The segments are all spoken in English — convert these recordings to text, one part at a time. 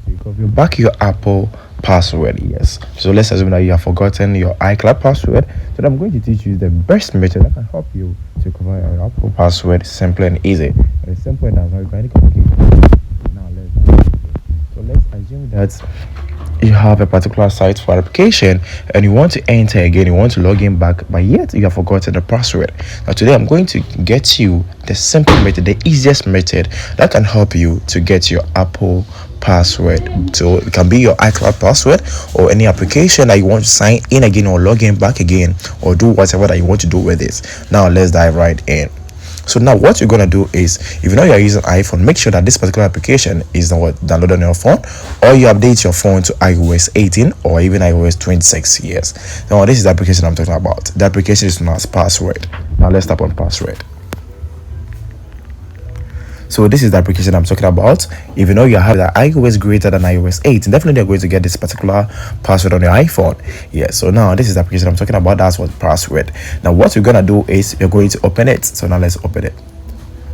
to recover back your Apple password. Yes, so let's assume that you have forgotten your iCloud password. So I'm going to teach you the best method that can help you to recover your Apple password simple and easy. And it's simple enough, not very complicated. Now let's assume that you have a particular site for application and you want to enter again, you want to log in back, but yet you have forgotten the password. Now today I'm going to get you the simple method, the easiest method that can help you to get your Apple password. So it can be your iCloud password or any application that you want to sign in again or log in back again or do whatever that you want to do with this. Now let's dive right in. So now what you're gonna do is, if you know you're using iPhone, make sure that this particular application is downloaded on your phone, or you update your phone to iOS 18 or even iOS 26. Yes. Now this is the application I'm talking about. The application is known as Password. Now let's tap on Password. So this is the application I'm talking about. If you know you have the iOS greater than iOS 8, definitely you're going to get this particular password on your iPhone. Yeah, so now this is the application I'm talking about. That's what password. Now what you're gonna do is you're going to open it. So now let's open it.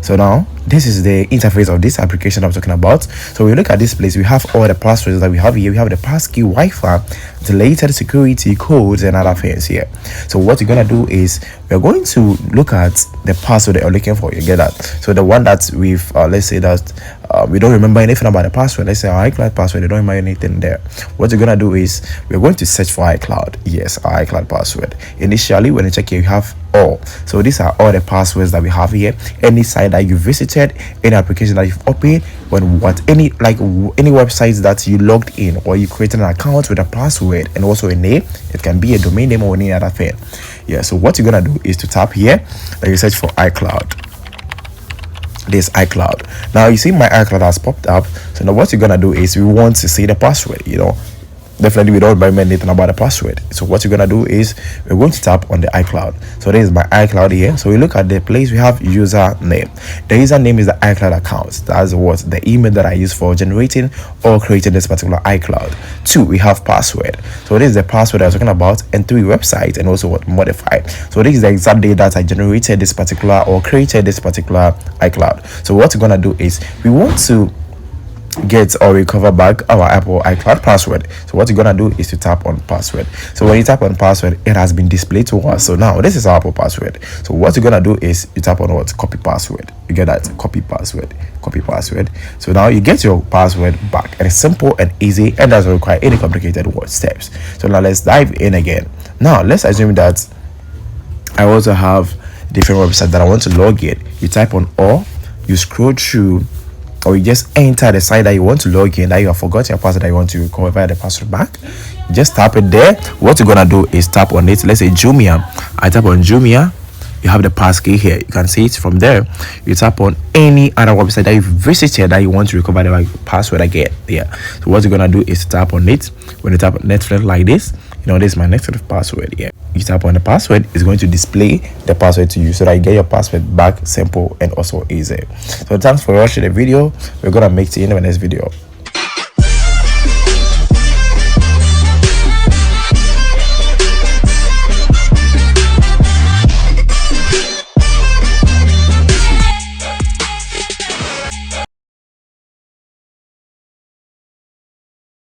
So now this is the interface of this application I'm talking about. So we look at this place, we have all the passwords that we have here. We have the passkey, Wi-Fi, deleted security codes, and other things here. So what you're gonna do is we're going to look at the password that you're looking for. You get that? So the one that we've let's say that we don't remember anything about the password. Let's say our iCloud password, you don't remember anything there. What you're gonna do is we're going to search for iCloud. Yes, our iCloud password. Initially when you check here, you have all. So these are all the passwords that we have here. Any site that you visited, any application that you've opened, any websites that you logged in, or you created an account with a password and also a name. It can be a domain name or any other thing. Yeah, so what you're gonna do is to tap here and you search for iCloud. This iCloud. Now you see my iCloud has popped up. So now what you're gonna do is we want to see the password. Definitely we don't remember anything about the password. So what you're gonna do is we're going to tap on the iCloud. So this is my iCloud here. So we look at the place, we have username. The username is the iCloud account. That's what the email that I use for generating or creating this particular iCloud. 2, we have password. So this is the password I was talking about, and 3, website, and also what modified. So this is the exact day that I generated this particular or created this particular iCloud. So what we're gonna do is we want to get or recover back our Apple iCloud password. So what you're gonna do is to tap on password. So when you tap on password, it has been displayed to us. So now this is our Apple password. So what you're gonna do is you tap on what? Copy password. You get that? Copy password. So now you get your password back, and it's simple and easy and doesn't require any complicated word steps. So now let's dive in again. Now let's assume that I also have different websites that I want to log in. You type on all, you scroll through, or you just enter the site that you want to log in, that you have forgotten your password, that you want to recover the password back. You just tap it there. What you're gonna do is tap on it. Let's say Jumia. I tap on Jumia. You have the passkey here. You can see it from there. You tap on any other website that you've visited that you want to recover the password again. Yeah. So what you're gonna do is tap on it. When you tap on Netflix like this, this is my Netflix password. Yeah. You tap on the password, it's going to display the password to you so that you get your password back simple and also easy. So thanks for watching the video. We're gonna make it in the next video.